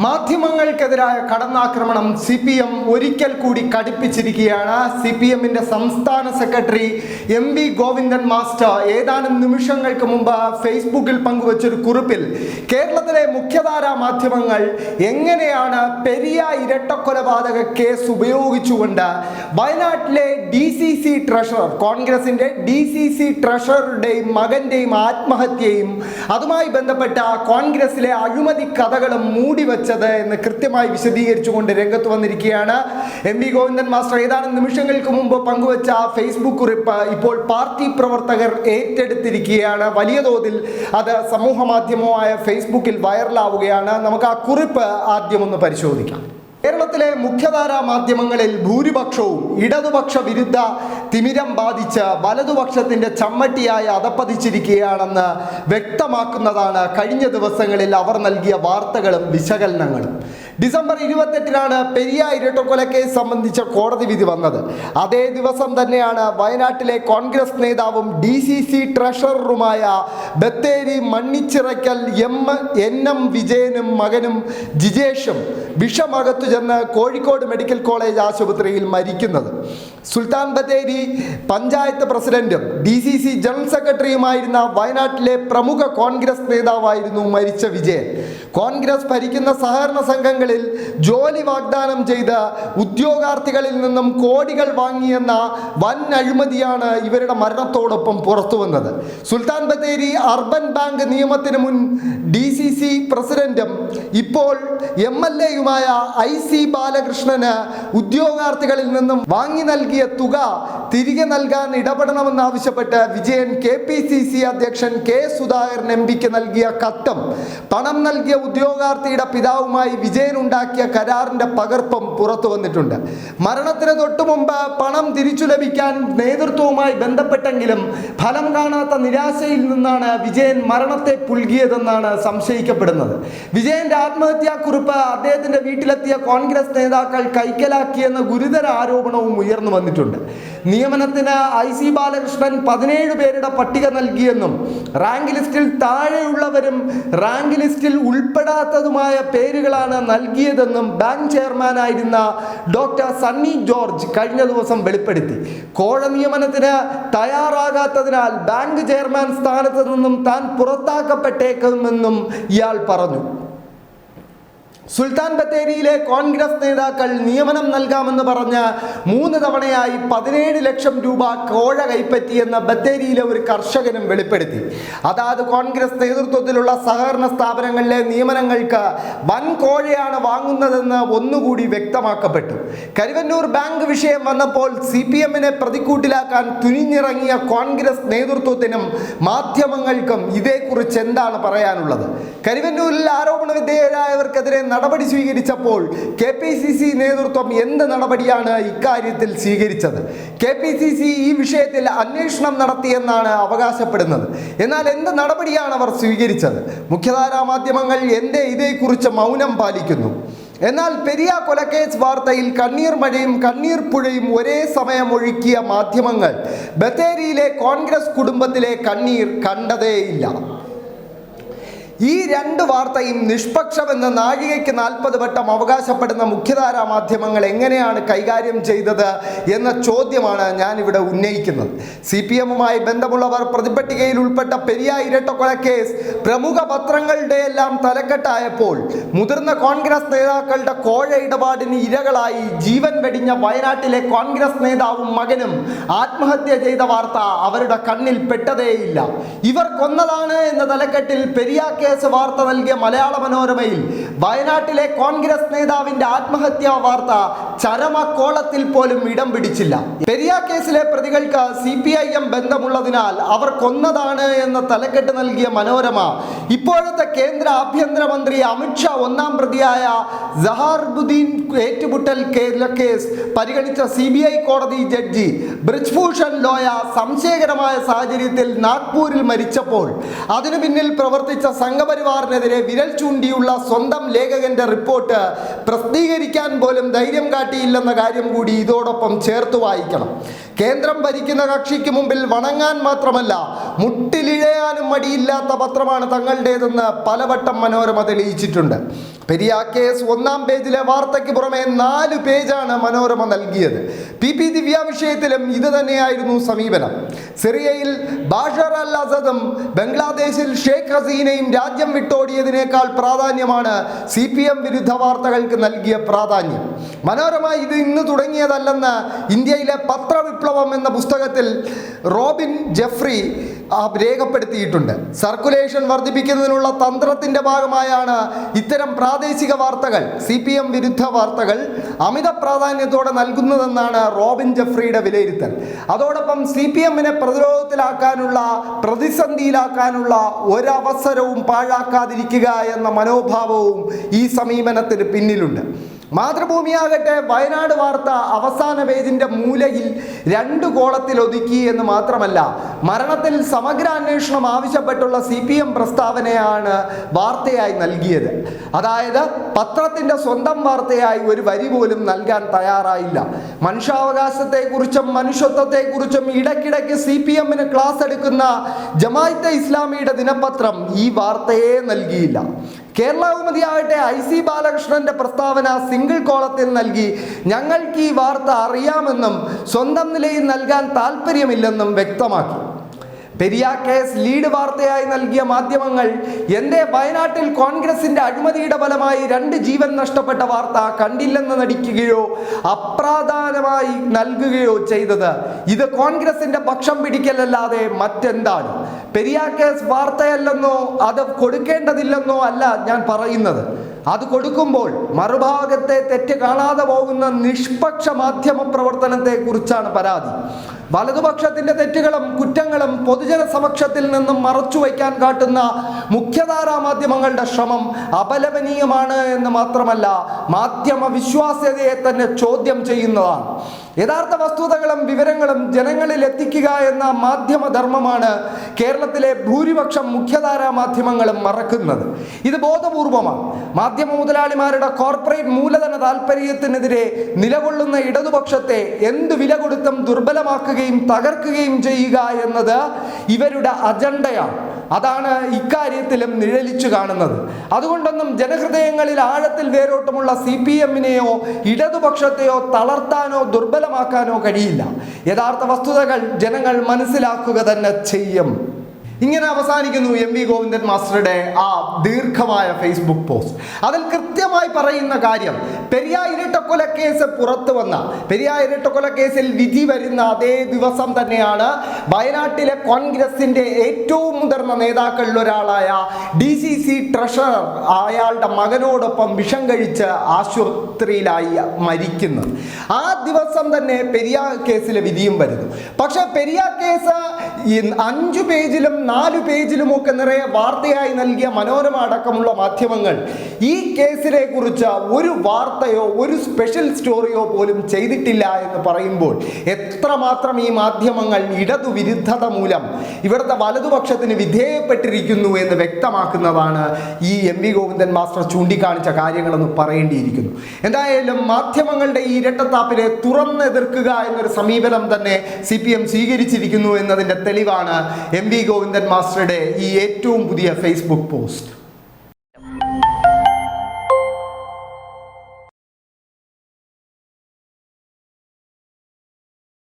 മാധ്യമങ്ങൾക്കെതിരായ കടന്നാക്രമണം CPM ഒരിക്കൽ കൂടി കടുപ്പിച്ചിരിക്കുകയാണ്. CPMന്റെ സംസ്ഥാന സെക്രട്ടറി MV ഗോവിന്ദൻ മാസ്റ്റർ ഏതാനും നിമിഷങ്ങൾക്ക് മുമ്പ് ഫേസ്ബുക്കിൽ പങ്കുവച്ചൊരു കുറിപ്പിൽ കേരളത്തിലെ മുഖ്യധാരാ മാധ്യമങ്ങൾ എങ്ങനെയാണ് പെരിയ ഇരട്ടക്കൊലപാതക കേസ് ഉപയോഗിച്ചുകൊണ്ട് വയനാട്ടിലെ DCC ട്രഷറർ, കോൺഗ്രസിന്റെ DCC ട്രഷററുടെയും മകന്റെയും ആത്മഹത്യയും അതുമായി ബന്ധപ്പെട്ട കോൺഗ്രസിലെ അഴിമതി കഥകളും മൂടിവെച്ചത് എന്ന് കൃത്യമായി വിശദീകരിച്ചുകൊണ്ട് രംഗത്ത് വന്നിരിക്കുകയാണ്. MV ഗോവിന്ദൻ മാസ്റ്റർ ഏതാനും നിമിഷങ്ങൾക്ക് മുമ്പ് പങ്കുവച്ച ഫേസ്ബുക്ക് കുറിപ്പ് ഇപ്പോൾ പാർട്ടി പ്രവർത്തകർ ഏറ്റെടുത്തിരിക്കുകയാണ്. വലിയ തോതിൽ അത് സമൂഹ മാധ്യമമായ ഫേസ്ബുക്കിൽ വൈറലാവുകയാണ്. നമുക്ക് ആ കുറിപ്പ് ആദ്യം ഒന്ന് പരിശോധിക്കാം. കേരളത്തിലെ മുഖ്യധാരാ മാധ്യമങ്ങളിൽ ഭൂരിപക്ഷവും ഇടതുപക്ഷ വിരുദ്ധ തിമിരം ബാധിച്ച് വലതുപക്ഷത്തിന്റെ ചമ്മട്ടിയായി അധപ്പതിച്ചിരിക്കുകയാണെന്ന് വ്യക്തമാക്കുന്നതാണ് കഴിഞ്ഞ ദിവസങ്ങളിൽ അവർ നൽകിയ വാർത്തകളും വിശകലനങ്ങളും. ഡിസംബർ 28-നാണ് പെരിയ ഇരട്ടക്കൊലക്കേസ് സംബന്ധിച്ച കോടതി വിധി വന്നത്. അതേ ദിവസം തന്നെയാണ് വയനാട്ടിലെ കോൺഗ്രസ് നേതാവും DCC ട്രഷററുമായ ബത്തേരി മണ്ണിച്ചിറയ്ക്കൽ NM വിജയനും മകനും ജിജേഷും വിഷമകത്തു ചെന്ന് കോഴിക്കോട് മെഡിക്കൽ കോളേജ് ആശുപത്രിയിൽ മരിക്കുന്നത്. സുൽത്താൻ ബത്തേരി പഞ്ചായത്ത് പ്രസിഡന്റും DCC ജനറൽ സെക്രട്ടറിയുമായിരുന്ന വയനാട്ടിലെ പ്രമുഖ കോൺഗ്രസ് നേതാവായിരുന്നു മരിച്ച വിജയൻ. കോൺഗ്രസ് ഭരിക്കുന്ന സഹകരണ സംഘങ്ങളിൽ ജോലി വാഗ്ദാനം ചെയ്ത് ഉദ്യോഗാർത്ഥികളിൽ നിന്നും കോടികൾ വാങ്ങിയെന്ന വൻ അഴിമതിയാണ് ഇവരുടെ മരണത്തോടൊപ്പം പുറത്തു വന്നത്. സുൽത്താൻ ബത്തേരി അർബൻ ബാങ്ക് നിയമത്തിന് മുൻ DCC പ്രസിഡന്റും ഇപ്പോൾ MLA-യുമായ IC ബാലകൃഷ്ണന് ഉദ്യോഗാർത്ഥികളിൽ നിന്നും വാങ്ങി നൽകിയ തുക തിരികെ നൽകാൻ ഇടപെടണമെന്നാവശ്യപ്പെട്ട് വിജയൻ KPCC അധ്യക്ഷൻ K സുധാകരൻ MPക്ക് നൽകിയ കത്തും പണം നൽകിയ ഉദ്യോഗാർത്ഥിയുടെ പിതാവുമായി വിജയൻ ഉണ്ടാക്കിയ കരാറിന്റെ പകർപ്പും പുറത്തു വന്നിട്ടുണ്ട്. മരണത്തിന് തൊട്ടു മുമ്പ് പണം തിരിച്ചു ലഭിക്കാൻ നേതൃത്വവുമായി ബന്ധപ്പെട്ടെങ്കിലും ഫലം കാണാത്ത നിരാശയിൽ നിന്നാണ് വിജയൻ മരണത്തെ പുൽകിയതെന്നാണ് സംശയിക്കപ്പെടുന്നത്. വിജയന്റെ ആത്മഹത്യാക്കുറിപ്പ് അദ്ദേഹത്തിന്റെ വീട്ടിലെത്തിയ കോൺഗ്രസ് നേതാക്കൾ കൈക്കലാക്കിയെന്ന ഗുരുതര ആരോപണവും ഉയർന്നു വന്നിട്ടുണ്ട്. നിയമനത്തിന് IC ബാലകൃഷ്ണൻ 17 പേരുടെ പട്ടിക നൽകിയെന്നും റാങ്ക് ലിസ്റ്റിൽ താഴെയുള്ളവരും റാങ്ക് ലിസ്റ്റിൽ ഉൾപ്പെടാത്തതുമായ പേരുകളാണ് നൽകിയതെന്നും ബാങ്ക് ചെയർമാനായിരുന്ന ഡോക്ടർ സണ്ണി ജോർജ് കഴിഞ്ഞ ദിവസം വെളിപ്പെടുത്തി. കോഴ നിയമനത്തിന് തയ്യാറാകാത്തതിനാൽ ബാങ്ക് ചെയർമാൻ സ്ഥാനത്ത് നിന്നും താൻ പുറത്താക്കപ്പെട്ടേക്കുമെന്നും ഇയാൾ പറഞ്ഞു. സുൽത്താൻ ബത്തേരിയിലെ കോൺഗ്രസ് നേതാക്കൾ നിയമനം നൽകാമെന്ന് പറഞ്ഞ് 3 തവണയായി 17 ലക്ഷം രൂപ കോഴ കൈപ്പറ്റിയെന്ന് ബത്തേരിയിലെ ഒരു കർഷകനും വെളിപ്പെടുത്തി. അതാത് കോൺഗ്രസ് നേതൃത്വത്തിലുള്ള സഹകരണ സ്ഥാപനങ്ങളിലെ നിയമനങ്ങൾക്ക് വൻ കോഴയാണ് വാങ്ങുന്നതെന്ന് ഒന്നുകൂടി വ്യക്തമാക്കപ്പെട്ടു. കരുവന്നൂർ ബാങ്ക് വിഷയം വന്നപ്പോൾ CPM-നെ പ്രതിക്കൂട്ടിലാക്കാൻ തുനിഞ്ഞിറങ്ങിയ കോൺഗ്രസ് നേതൃത്വത്തിനും മാധ്യമങ്ങൾക്കും ഇതേക്കുറിച്ച് എന്താണ് പറയാനുള്ളത്? കരുവന്നൂരിൽ ആരോപണ വിധേയരായവർക്കെതിരെ നടപടി സ്വീകരിച്ചപ്പോൾ KPCC നേതൃത്വം എന്ത് നടപടിയാണ് ഇക്കാര്യത്തിൽ സ്വീകരിച്ചത്? KPCC ഈ വിഷയത്തിൽ അന്വേഷണം നടത്തിയെന്നാണ് അവകാശപ്പെടുന്നത്. എന്നാൽ എന്ത് നടപടിയാണ് അവർ സ്വീകരിച്ചത്? മുഖ്യധാരാ മാധ്യമങ്ങൾ എന്തേ ഇതേക്കുറിച്ച് മൗനം പാലിക്കുന്നു? എന്നാൽ പെരിയ കൊലക്കേസ് വാർത്തയിൽ കണ്ണീർ മഴയും കണ്ണീർ പുഴയും ഒരേ സമയം ഒഴുക്കിയ മാധ്യമങ്ങൾ ബത്തേരിയിലെ കോൺഗ്രസ് കുടുംബത്തിലെ കണ്ണീർ കണ്ടതേയില്ല. ഈ 2 വാർത്തയും നിഷ്പക്ഷമെന്ന് നാഴികയ്ക്ക് 40 വട്ടം അവകാശപ്പെടുന്ന മുഖ്യധാരാ മാധ്യമങ്ങൾ എങ്ങനെയാണ് കൈകാര്യം ചെയ്തത് എന്ന ചോദ്യമാണ് ഞാനിവിടെ ഉന്നയിക്കുന്നത്. CPM-മായി ബന്ധമുള്ളവർ പ്രതിപട്ടികയിൽ ഉൾപ്പെട്ട പെരിയ ഇരട്ടക്കൊലക്കേസ് പ്രമുഖ പത്രങ്ങളുടെ എല്ലാം തലക്കെട്ടായപ്പോൾ മുതിർന്ന കോൺഗ്രസ് നേതാക്കളുടെ കോഴ ഇടപാടിന് ഇരകളായി ജീവൻ വെടിഞ്ഞ വയനാട്ടിലെ കോൺഗ്രസ് നേതാവും മകനും ആത്മഹത്യ ചെയ്ത വാർത്ത അവരുടെ കണ്ണിൽ പെട്ടതേയില്ല. ഇവർ കൊന്നതാണ് എന്ന തലക്കെട്ടിൽ പെരിയ കേസ് വാർത്ത നൽകിയ മലയാള മനോരമയിൽ വയനാട്ടിലെ കോൺഗ്രസ് നേതാവിന്റെ ആത്മഹത്യാ വാർത്ത ചരമക്കോളത്തിൽ പോലും ഇടം പിടിച്ചില്ല. പെരിയ കേസിലെ പ്രതികൾക്ക് CPIM ബന്ധമുള്ളതിനാൽ അവർ കൊന്നതാണ് എന്ന തലക്കെട്ട് നൽകിയ മനോരമ ഇപ്പോഴത്തെ കേന്ദ്ര ആഭ്യന്തരമന്ത്രി അമിത്ഷാ 1-ാം പ്രതിയായ സഹാറുദ്ദീൻ ഏറ്റുമുട്ടൽ കേസ് പരിഗണിച്ച CBI കോടതി ജഡ്ജി ബ്രിജ്ഭൂഷൺ ലോയ സംശയകരമായ സാഹചര്യത്തിൽ നാഗ്പൂരിൽ മരിച്ചപ്പോൾ അതിനു പിന്നിൽ പ്രവർത്തിച്ച സംഘപരിവാറിനെതിരെ വിരൽ ചൂണ്ടിയുള്ള സ്വന്തം ലേഖകന്റെ റിപ്പോർട്ട് പ്രസിദ്ധീകരിക്കാൻ പോലും ധൈര്യം കാട്ടി കാട്ടിയില്ലെന്ന കാര്യം കൂടി ഇതോടൊപ്പം ചേർത്ത് വായിക്കണം. കേന്ദ്രം ഭരിക്കുന്ന കക്ഷിക്ക് മുമ്പിൽ വണങ്ങാൻ മാത്രമല്ല മുട്ടിലിഴയാനും മടിയില്ലാത്ത പത്രമാണ് തങ്ങളുടേതെന്ന് പലവട്ടം മനോരമ തെളിയിച്ചിട്ടുണ്ട്. പെരിയ കേസ് 1-ാം പേജിലെ വാർത്തയ്ക്ക് പുറമെ 4 പേജാണ് മനോരമ നൽകിയത്. PP ദിവ്യ വിഷയത്തിലും ഇത് തന്നെയായിരുന്നു സമീപനം. സിറിയയിൽ ബാഷർ അൽ അസദും ബംഗ്ലാദേശിൽ ഷെയ്ഖ് ഹസീനയും രാജ്യം വിട്ടോടിയതിനേക്കാൾ പ്രാധാന്യമാണ് CPM വിരുദ്ധ വാർത്തകൾക്ക് നൽകിയ പ്രാധാന്യം. മനോരമ ഇത് ഇന്ന് തുടങ്ങിയതല്ലെന്ന് ഇന്ത്യയിലെ പത്രവിപ്ലവം എന്ന പുസ്തകത്തിൽ റോബിൻ ജെഫ്രി രേഖപ്പെടുത്തിയിട്ടുണ്ട്. സർക്കുലേഷൻ വർദ്ധിപ്പിക്കുന്നതിനുള്ള തന്ത്രത്തിന്റെ ഭാഗമായാണ് ഇത്തരം പ്രാദേശിക വാർത്തകൾ, CPM വിരുദ്ധ വാർത്തകൾ അമിത പ്രാധാന്യത്തോടെ നൽകുന്നതെന്നാണ് റോബിൻ ജെഫ്രിയുടെ വിലയിരുത്തൽ. അതോടൊപ്പം CPMനെ പ്രതിരോധത്തിലാക്കാനുള്ള, പ്രതിസന്ധിയിലാക്കാനുള്ള ഒരവസരവും പാഴാക്കാതിരിക്കുക എന്ന മനോഭാവവും ഈ സമീപനത്തിന് പിന്നിലുണ്ട്. മാതൃഭൂമിയാകട്ടെ വയനാട് വാർത്ത അവസാന പേജിന്റെ മൂലയിൽ 2 കോളത്തിൽ ഒതുക്കി എന്ന് മാത്രമല്ല, മരണത്തിൽ സമഗ്ര അന്വേഷണം ആവശ്യപ്പെട്ടുള്ള CPM പ്രസ്താവനയാണ് വാർത്തയായി നൽകിയത്. അതായത് പത്രത്തിന്റെ സ്വന്തം വാർത്തയായി ഒരു വരി പോലും നൽകാൻ തയ്യാറായില്ല. മനുഷ്യാവകാശത്തെക്കുറിച്ചും മനുഷ്യത്വത്തെക്കുറിച്ചും ഇടയ്ക്കിടയ്ക്ക് CPMന് ക്ലാസ് എടുക്കുന്ന ജമാഅത്തെ ഇസ്ലാമിയുടെ ദിനപത്രം ഈ വാർത്തയെ നൽകിയില്ല. കേരള കൗമുദി ആകട്ടെ IC ബാലകൃഷ്ണന്റെ പ്രസ്താവന സിംഗിൾ കോളത്തിൽ നൽകി ഞങ്ങൾക്ക് ഈ വാർത്ത അറിയാമെന്നും സ്വന്തം നിലയിൽ നൽകാൻ താല്പര്യമില്ലെന്നും വ്യക്തമാക്കി. പെരിയ കേസ് ലീഡ് വാർത്തയായി നൽകിയ മാധ്യമങ്ങൾ എന്തേ വയനാട്ടിൽ കോൺഗ്രസിന്റെ അഴിമതിയുടെ ഫലമായി 2 ജീവൻ നഷ്ടപ്പെട്ട വാർത്ത കണ്ടില്ലെന്ന് നടിക്കുകയോ അപ്രാധാനമായി നൽകുകയോ ചെയ്തത്? ഇത് കോൺഗ്രസിന്റെ പക്ഷം പിടിക്കലല്ലാതെ മറ്റെന്താണ്? പെരിയ കേസ് വാർത്തയല്ലെന്നോ അത് കൊടുക്കേണ്ടതില്ലെന്നോ അല്ല ഞാൻ പറയുന്നത്. അത് കൊടുക്കുമ്പോൾ മറുഭാഗത്തെ തെറ്റ് കാണാതെ പോകുന്ന നിഷ്പക്ഷ മാധ്യമ പ്രവർത്തനത്തെ കുറിച്ചാണ് പരാതി. വലതുപക്ഷത്തിന്റെ തെറ്റുകളും കുറ്റങ്ങളും പൊതുജന സമക്ഷത്തിൽ നിന്നും മറച്ചു വയ്ക്കാൻ കാട്ടുന്ന മുഖ്യധാരാ മാധ്യമങ്ങളുടെ ശ്രമം അപലപനീയമാണ് എന്ന് മാത്രമല്ല, മാധ്യമ വിശ്വാസ്യതയെ തന്നെ ചോദ്യം ചെയ്യുന്നതാണ്. യഥാർത്ഥ വസ്തുതകളും വിവരങ്ങളും ജനങ്ങളിൽ എത്തിക്കുക എന്ന മാധ്യമധർമ്മമാണ് കേരളത്തിലെ ഭൂരിപക്ഷം മുഖ്യധാരാ മാധ്യമങ്ങളും മറക്കുന്നത്. ഇത് ബോധപൂർവമാണ്. മാധ്യമ മുതലാളിമാരുടെ കോർപ്പറേറ്റ് മൂലധന താല്പര്യത്തിനെതിരെ നിലകൊള്ളുന്ന ഇടതുപക്ഷത്തെ എന്തു വില കൊടുത്തും ദുർബലമാക്കുകയും തകർക്കുകയും ചെയ്യുക എന്നത് ഇവരുടെ അജണ്ടയാണ്. അതാണ് ഇക്കാര്യത്തിലും നിഴലിച്ചു കാണുന്നത്. അതുകൊണ്ടൊന്നും ജനഹൃദയങ്ങളിൽ ആഴത്തിൽ വേരോട്ടമുള്ള CPMനെയോ ഇടതുപക്ഷത്തെയോ തളർത്താനോ ദുർബലമാക്കാനോ കഴിയില്ല. യഥാർത്ഥ വസ്തുതകൾ ജനങ്ങൾ മനസ്സിലാക്കുക തന്നെ ചെയ്യും. ഇങ്ങനെ അവസാനിക്കുന്നു MV ഗോവിന്ദൻ മാസ്റ്ററുടെ ആ ദീർഘമായ ഫേസ്ബുക്ക് പോസ്റ്റ്. അതിൽ കൃത്യമായി പറയുന്ന കാര്യം, പെരിയ ഇരട്ടക്കൊലക്കേസ് പുറത്തു വന്ന, പെരിയ ഇരട്ടക്കൊലക്കേസിൽ വിധി വരുന്ന അതേ ദിവസം തന്നെയാണ് വയനാട്ടിലെ കോൺഗ്രസിന്റെ ഏറ്റവും മുതിർന്ന നേതാക്കളിൽ ഒരാളായ DCC ട്രഷറർ അയാളുടെ മകനോടൊപ്പം വിഷം കഴിച്ച് ആശുപത്രിയിലായി മരിക്കുന്നത്. ആ ദിവസം തന്നെ പെരിയ കേസിലെ വിധിയും വരുന്നു. പക്ഷെ പെരിയ കേസ് 5 പേജിലും 4 പേജിലുമൊക്കെ നിറയെ വാർത്തയായി നൽകിയ മനോരമ അടക്കമുള്ള മാധ്യമങ്ങൾ ഈ കേസിനെ കുറിച്ച് ഒരു വാർത്തയോ ഒരു സ്പെഷ്യൽ സ്റ്റോറിയോ പോലും ചെയ്തിട്ടില്ല എന്ന് പറയുമ്പോൾ എത്രമാത്രം ഈ മാധ്യമങ്ങൾ ഇടതുവിരുദ്ധത മൂലം ഇവിടുത്തെ വലതുപക്ഷത്തിന് വിധേയപ്പെട്ടിരിക്കുന്നു എന്ന് വ്യക്തമാക്കുന്നതാണ് ഈ MV ഗോവിന്ദൻ മാസ്റ്റർ ചൂണ്ടിക്കാണിച്ച കാര്യങ്ങളെന്ന് പറയേണ്ടിയിരിക്കുന്നു. എന്തായാലും മാധ്യമങ്ങളുടെ ഈ ഇരട്ടത്താപ്പിനെ തുറന്നെതിർക്കുക എന്നൊരു സമീപനം തന്നെ CPM സ്വീകരിച്ചിരിക്കുന്നു എന്നതിൻ്റെ തെളിവാണ് MV ഗോവിന്ദൻ മാസ്റ്ററുടെ ഈ ഏറ്റവും പുതിയ ഫേസ്ബുക്ക് പോസ്റ്റ്.